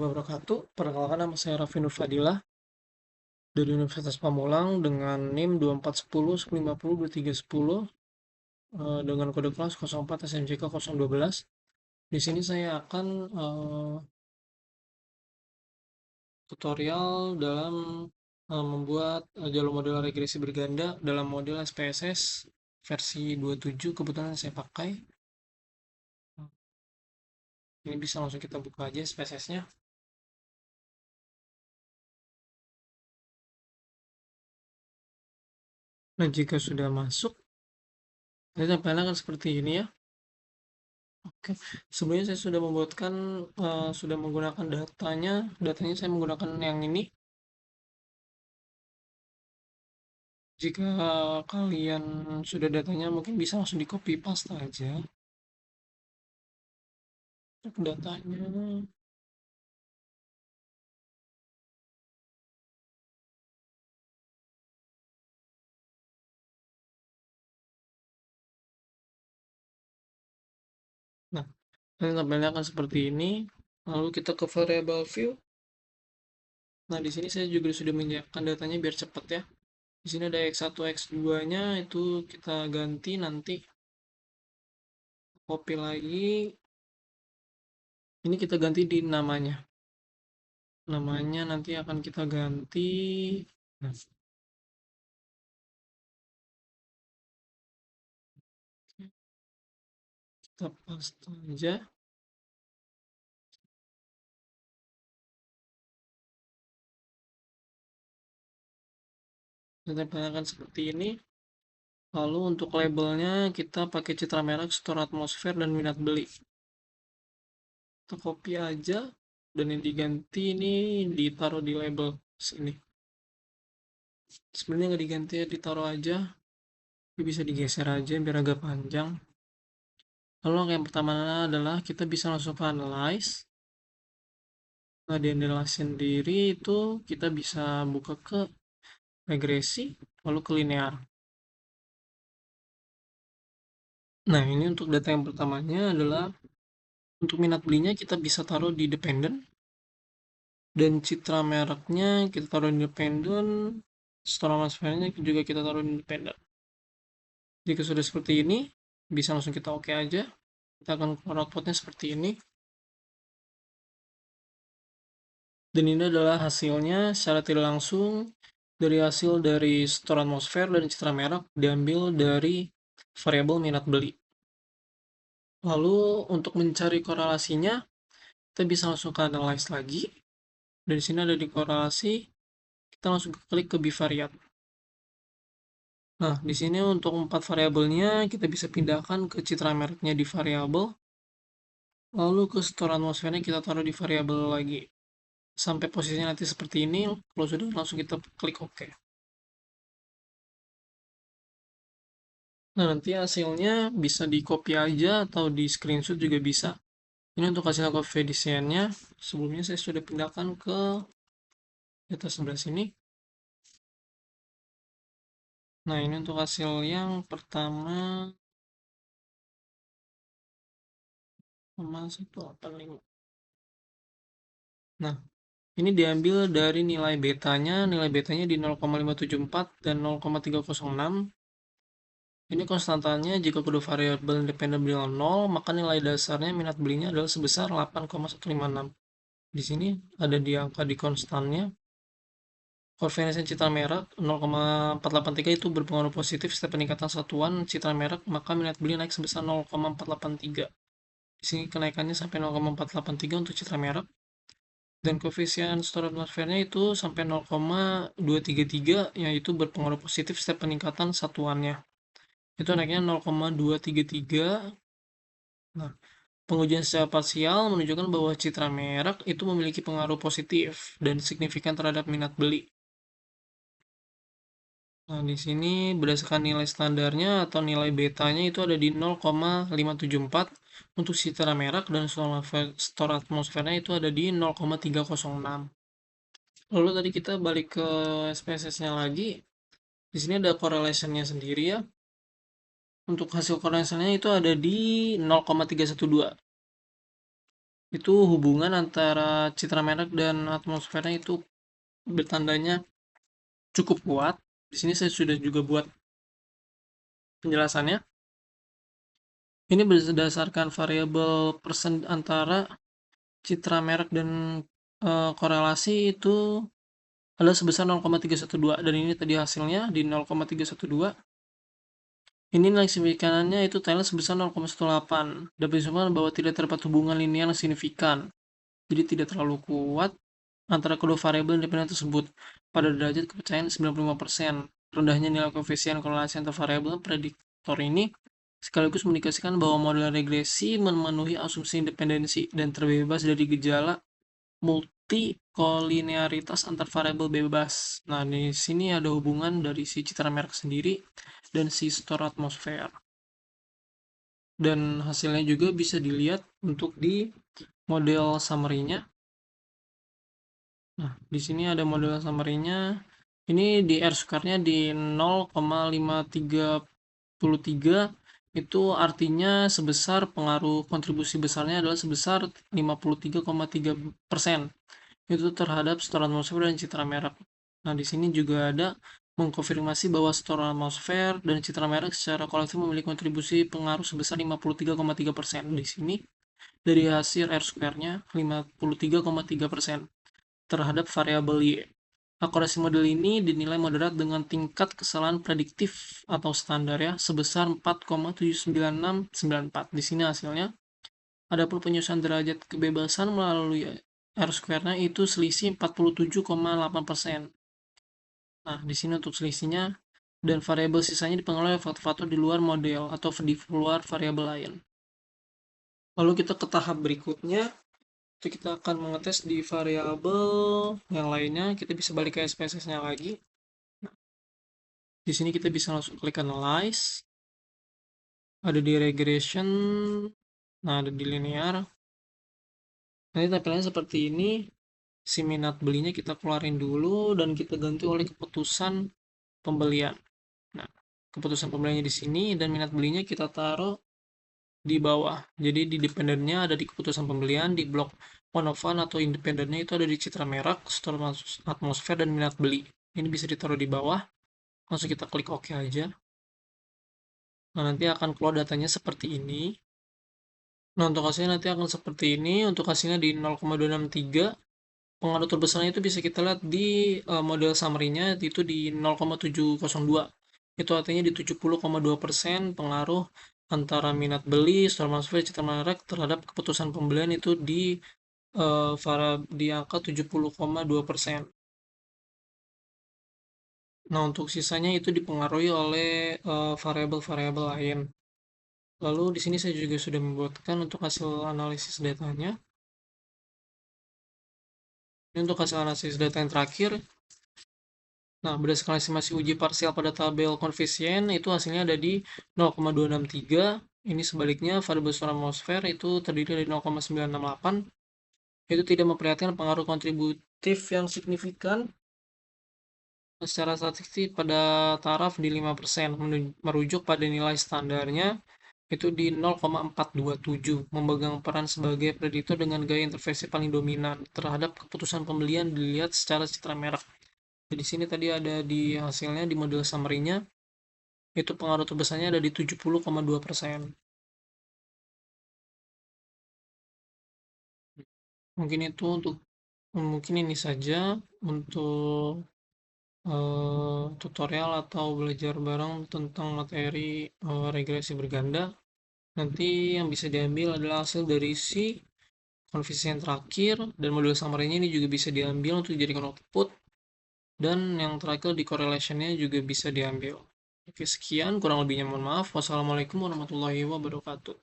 Wabarakatuh. Perkenalkan, nama saya Raffi Nur Fadilah dari Universitas Pamulang dengan NIM 2410-150-2310 dengan kode kelas 04 SMJK 012. Di sini saya akan tutorial dalam membuat jalur model regresi berganda dalam model SPSS versi 27 kebetulan saya pakai. Ini bisa langsung kita buka aja SPSS-nya. Nah, jika sudah masuk, nanti tampilannya akan seperti ini ya. Oke, sebelumnya saya sudah membuatkan, sudah menggunakan datanya saya menggunakan yang ini. Jika kalian sudah datanya mungkin bisa langsung di copy paste aja untuk datanya. Nah, nanti tampilnya akan seperti ini. Lalu kita ke variable view. Nah, di sini saya juga sudah menyiapkan datanya biar cepat ya. Di sini ada X1, X2-nya itu kita ganti nanti. Copy lagi. Ini kita ganti di namanya. Namanya nanti akan kita ganti. Nah, kita paste aja. Dan tempelkan seperti ini. Lalu untuk labelnya kita pakai citra merek, store atmosfer, dan minat beli. Kita copy aja dan yang diganti ini ditaruh di label sini. Sebenarnya nggak diganti ya, ditaruh aja. Ini bisa digeser aja biar agak panjang. Lalu yang pertama adalah kita bisa langsung ke analyze. Nah, di analyze sendiri itu kita bisa buka ke regresi, lalu ke linear. Nah, ini untuk data yang pertamanya adalah untuk minat belinya kita bisa taruh di dependent, dan citra mereknya kita taruh independen, store atmosfernya juga kita taruh independen. Jika sudah seperti ini, bisa langsung kita oke aja. Kita akan keluar outputnya seperti ini. Dan ini adalah hasilnya secara tidak langsung dari hasil dari store atmosfer dan citra merek diambil dari variabel minat beli. Lalu untuk mencari korelasinya, kita bisa langsung ke analyze lagi. Dari sini ada di korelasi, kita langsung klik ke bivariat. Nah, di sini untuk 4 variabelnya kita bisa pindahkan ke citra mereknya di variabel, lalu ke store atmosfernya kita taruh di variabel lagi. Sampai posisinya nanti seperti ini, kalau sudah langsung kita klik OK. Nah, nanti hasilnya bisa di copy aja atau di screenshot juga bisa. Ini untuk hasil koefisiennya, sebelumnya saya sudah pindahkan ke data sebelah sini. Nah, ini untuk hasil yang pertama, 185. Nah, ini diambil dari nilai betanya. Nilai betanya di 0,574 dan 0,306. Ini konstantanya jika kedua variabel independen bernilai 0, maka nilai dasarnya minat belinya adalah sebesar 8,156. Di sini ada di angka di konstannya. Koefisien citra merek 0,483 itu berpengaruh positif setiap peningkatan satuan citra merek, maka minat beli naik sebesar 0,483. Di sini kenaikannya sampai 0,483 untuk citra merek. Dan koefisien store atmosfernya itu sampai 0,233, yaitu berpengaruh positif setiap peningkatan satuannya. Itu naiknya 0,233. Nah, pengujian secara parsial menunjukkan bahwa citra merek itu memiliki pengaruh positif dan signifikan terhadap minat beli. Nah, di sini berdasarkan nilai standarnya atau nilai betanya itu ada di 0,574 untuk citra merek, dan store atmosfernya itu ada di 0,306. Lalu tadi kita balik ke SPSS-nya lagi. Di sini ada correlation-nya sendiri ya. Untuk hasil correlation-nya itu ada di 0,312. itu hubungan antara citra merek dan atmosfernya itu bertandanya cukup kuat. Di sini saya sudah juga buat penjelasannya. Ini berdasarkan variabel persen antara citra merek dan korelasi itu adalah sebesar 0,312, dan ini tadi hasilnya di 0,312. Ini nilai signifikanannya itu Thailand sebesar 0,18. Dapat disimpulkan bahwa tidak terdapat hubungan linear yang signifikan. Jadi tidak terlalu kuat antara kedua variabel independen tersebut pada derajat kepercayaan 95%. Rendahnya nilai koefisien korelasi antar variabel prediktor ini sekaligus mengindikasikan bahwa model regresi memenuhi asumsi independensi dan terbebas dari gejala multikolinearitas antar variabel bebas. Nah, di sini ada hubungan dari si citra merek sendiri dan si store atmosfer. Dan hasilnya juga bisa dilihat untuk di model summary-nya. Nah, di sini ada model summary-nya. Ini di R square-nya di 0,533, itu artinya sebesar pengaruh kontribusi besarnya adalah sebesar 53,3% itu terhadap store atmosfer dan citra merek. Nah, di sini juga ada mengkonfirmasi bahwa store atmosfer dan citra merek secara kolektif memiliki kontribusi pengaruh sebesar 53,3%. Di sini dari hasil R square-nya 53,3% terhadap variabel Y. Akurasi model ini dinilai moderat dengan tingkat kesalahan prediktif atau standar ya sebesar 4,79694. Di sini hasilnya. Adapun penyusunan derajat kebebasan melalui R square-nya itu selisih 47,8%. Nah, di sini untuk selisihnya, dan variabel sisanya dipengaruhi oleh faktor-faktor di luar model atau di luar variabel lain. Lalu kita ke tahap berikutnya, itu kita akan mengetes di variabel yang lainnya. Kita bisa balik ke SPSS-nya lagi. Nah, di sini kita bisa langsung klik analyze, ada di regression, nah ada di linear. Nanti tampilannya seperti ini. Si minat belinya kita keluarin dulu dan kita ganti oleh keputusan pembelian. Nah, keputusan pembeliannya di sini dan minat belinya kita taruh di bawah. Jadi di dependennya ada di keputusan pembelian, di blok one of one atau independennya itu ada di citra merek, store atmosfer, dan minat beli. Ini bisa ditaruh di bawah. Langsung kita klik OK aja. Nah, nanti akan keluar datanya seperti ini. Nah, untuk hasilnya nanti akan seperti ini. Untuk hasilnya di 0,263. Pengaruh terbesarnya itu bisa kita lihat di model summary-nya itu di 0,702. Itu artinya di 70,2% pengaruh antara minat beli, store atmosfer, citra merek terhadap keputusan pembelian itu di angka 70,2%. Nah, untuk sisanya itu dipengaruhi oleh variabel-variabel lain. Lalu di sini saya juga sudah membuatkan untuk hasil analisis datanya. Ini untuk hasil analisis data yang terakhir. Nah, berdasarkan estimasi uji parsial pada tabel koefisien, itu hasilnya ada di 0,263. Ini sebaliknya, variabel store atmosfer itu terdiri dari 0,968. Itu tidak memperlihatkan pengaruh kontributif yang signifikan secara statistik pada taraf di 5%, merujuk pada nilai standarnya itu di 0,427, memegang peran sebagai prediktor dengan gaya intervensi paling dominan terhadap keputusan pembelian dilihat secara citra merek. Jadi sini tadi ada di hasilnya di model summary-nya itu pengaruh terbesarnya ada di 70,2%. Mungkin ini saja untuk tutorial atau belajar bareng tentang materi regresi berganda. Nanti yang bisa diambil adalah hasil dari si koefisien terakhir, dan model summary-nya ini juga bisa diambil untuk dijadikan output, dan yang terakhir di correlation-nya juga bisa diambil. Oke, sekian, kurang lebihnya mohon maaf. Wassalamualaikum warahmatullahi wabarakatuh.